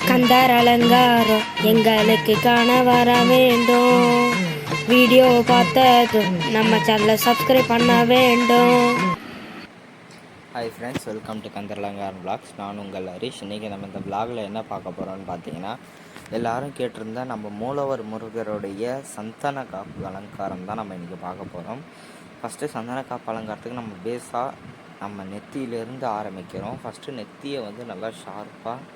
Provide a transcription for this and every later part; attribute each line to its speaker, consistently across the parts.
Speaker 1: கந்தார் அலங்காரம் எங்களுக்கு காண வர வேண்டும். வீடியோ பார்த்ததும் நம்ம சேனலை சப்ஸ்கிரைப் பண்ண வேண்டும்.
Speaker 2: Hi friends, welcome to Kandar Alankaram vlogs. நான் உங்கள் ஹரிஷ். இன்றைக்கி நம்ம இந்த vlogல என்ன பார்க்க போகிறோம்னு பார்த்தீங்கன்னா, எல்லோரும் கேட்டிருந்தா நம்ம மூலவர் முருகருடைய சந்தன காப்பு அலங்காரம் தான் நம்ம இன்றைக்கி பார்க்க போகிறோம். ஃபஸ்ட்டு சந்தன காப்பு அலங்காரத்துக்கு நம்ம பேஸாக நம்ம நெத்தியிலேருந்து ஆரம்பிக்கிறோம். ஃபஸ்ட்டு நெத்தியை வந்து நல்லா ஷார்ப்பாக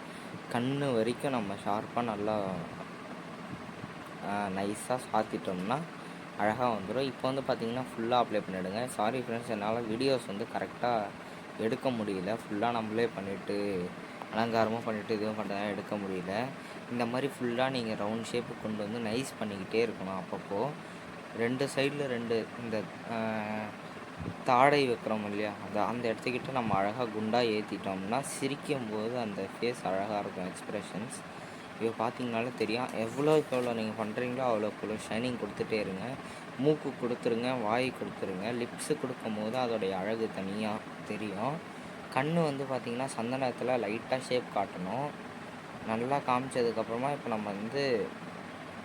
Speaker 2: கண் வரைக்கும் நம்ம ஷார்ப்பாக நல்லா நைஸாக சாத்திட்டோம்னா அழகாக வந்துடும். இப்போ வந்து பார்த்திங்கன்னா ஃபுல்லாக அப்ளை பண்ணிவிடுங்க. சாரி ஃப்ரெண்ட்ஸ், என்னால் வீடியோஸ் வந்து கரெக்டாக எடுக்க முடியல. ஃபுல்லாக நம்மளே பண்ணிவிட்டு அலங்காரமும் பண்ணிவிட்டு இதுவும் பண்ணுறதா எடுக்க முடியல. இந்த மாதிரி ஃபுல்லாக நீங்கள் ரவுண்ட் ஷேப்பு கொண்டு வந்து நைஸ் பண்ணிக்கிட்டே இருக்கணும். அப்பப்போ ரெண்டு சைடில் ரெண்டு இந்த தாடை வைக்கிறோம் இல்லையா, அந்த இடத்துக்கிட்ட நம்ம அழகாக குண்டாக ஏற்றிட்டோம்னா சிரிக்கும் போது அந்த ஃபேஸ் அழகாக இருக்கும். எக்ஸ்ப்ரெஷன்ஸ் இப்போ பார்த்தீங்கனாலே தெரியும். எவ்வளோக்கு எவ்வளோ நீங்கள் பண்ணுறீங்களோ அவ்வளோக்கு ஷைனிங் கொடுத்துட்டே இருங்க. மூக்கு கொடுத்துருங்க, வாய் கொடுத்துருங்க. லிப்ஸு கொடுக்கும் போது அதோடைய அழகு தனியாக தெரியும். கண் வந்து பார்த்திங்கன்னா சந்தனத்தில் லைட்டாக ஷேப் காட்டணும். நல்லா காமிச்சதுக்கப்புறமா இப்போ நம்ம வந்து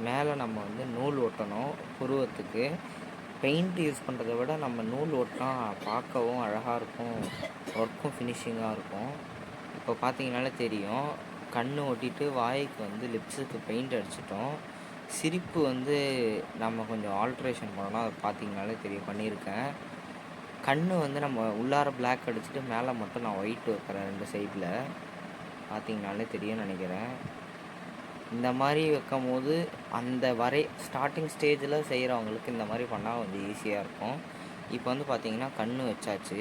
Speaker 2: மேலே நம்ம வந்து நூல் ஒட்டணும். புருவத்துக்கு பெயிண்ட் யூஸ் பண்ணுறத விட நம்ம நூல் ஒட்டினா பார்க்கவும் அழகாக இருக்கும், ஒர்க்கும் ஃபினிஷிங்காக இருக்கும். இப்போ பார்த்தீங்கனாலே தெரியும். கண் ஒட்டிட்டு வாய்க்கு வந்து லிப்ஸுக்கு பெயிண்ட் அடிச்சிட்டோம். சிரிப்பு வந்து நம்ம கொஞ்சம் ஆல்ட்ரேஷன் பண்ணணும். அதை பார்த்தீங்கனாலே தெரியும், பண்ணியிருக்கேன். கண் வந்து நம்ம உள்ளார பிளாக் அடிச்சுட்டு மேலே மட்டும் நான் ஒயிட் வைக்கிறேன். ரெண்டு சைடில் பார்த்தீங்கனாலே தெரியும்னு நினைக்கிறேன். இந்த மாதிரி வைக்கும் போது அந்த ஸ்டார்டிங் ஸ்டேஜில் செய்கிறவங்களுக்கு இந்த மாதிரி பண்ணால் கொஞ்சம் ஈஸியாக இருக்கும். இப்போ வந்து பார்த்திங்கன்னா கண் வச்சாச்சு,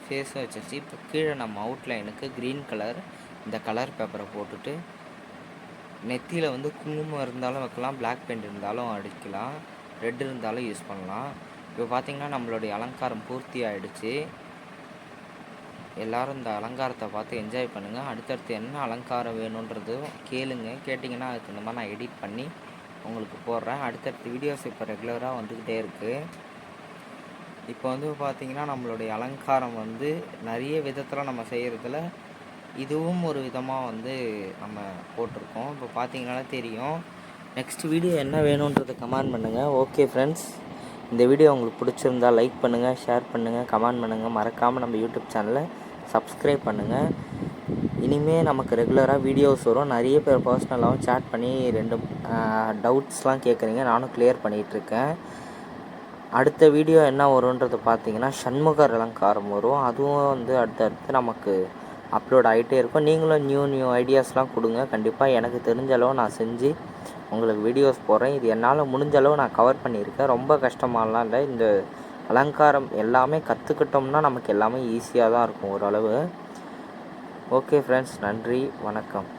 Speaker 2: ஃபேஸும் வச்சாச்சு. இப்போ கீழே நம்ம அவுட்லைனுக்கு க்ரீன் கலர் இந்த கலர் பேப்பரை போட்டுட்டு நெத்தியில் வந்து குங்குமம் இருந்தாலும் வைக்கலாம், பிளாக் பெயிண்ட் இருந்தாலும் அடிக்கலாம், ரெட் இருந்தாலும் யூஸ் பண்ணலாம். இப்போ பார்த்திங்கன்னா நம்மளுடைய அலங்காரம் பூர்த்தி ஆகிடுச்சு. எல்லோரும் இந்த அலங்காரத்தை பார்த்து என்ஜாய் பண்ணுங்கள். அடுத்தடுத்து என்ன அலங்காரம் வேணுன்றதும் கேட்டிங்கன்னா அதுக்கு இந்த மாதிரி நான் எடிட் பண்ணி உங்களுக்கு போடுறேன். அடுத்தடுத்த வீடியோஸ் இப்போ ரெகுலராக வந்துக்கிட்டே இருக்குது. இப்போ வந்து பார்த்திங்கன்னா நம்மளுடைய அலங்காரம் வந்து நிறைய விதத்தில் நம்ம செய்கிறதுல இதுவும் ஒரு விதமாக வந்து நம்ம போட்டிருக்கோம். இப்போ பார்த்தீங்கன்னாலே தெரியும். நெக்ஸ்ட் வீடியோ என்ன வேணுன்றதை கமெண்ட் பண்ணுங்கள். ஓகே ஃப்ரெண்ட்ஸ், இந்த வீடியோ உங்களுக்கு பிடிச்சிருந்தால் லைக் பண்ணுங்கள், ஷேர் பண்ணுங்கள், கமெண்ட் பண்ணுங்கள். மறக்காமல் நம்ம யூடியூப் சேனலை சப்ஸ்கிரைப் பண்ணுங்கள். இனிமேல் நமக்கு ரெகுலராக வீடியோஸ் வரும். நிறைய பேர் பர்சனலாகவும் சேட் பண்ணி ரெண்டு டவுட்ஸ்லாம் கேட்குறீங்க. நானும் கிளியர் பண்ணிகிட்ருக்கேன். அடுத்த வீடியோ என்ன வரும்ன்றது பார்த்தீங்கன்னா சண்முகர் அலங்காரம் வரும். அதுவும் வந்து அடுத்தடுத்து நமக்கு அப்லோட் ஆகிட்டே இருக்கும். நீங்களும் நியூ ஐடியாஸ்லாம் கொடுங்க. கண்டிப்பாக எனக்கு தெரிஞ்ச அளவு நான் செஞ்சு உங்களுக்கு வீடியோஸ் போடுறேன். இது என்னால் முடிஞ்ச அளவு நான் கவர் பண்ணியிருக்கேன். ரொம்ப கஷ்டமாலாம் இல்லை. இந்த அலங்காரம் எல்லாமே கற்றுக்கிட்டோம்னா நமக்கு எல்லாமே ஈஸியாக தான் இருக்கும் ஓரளவு. ஓகே ஃப்ரெண்ட்ஸ், நன்றி, வணக்கம்.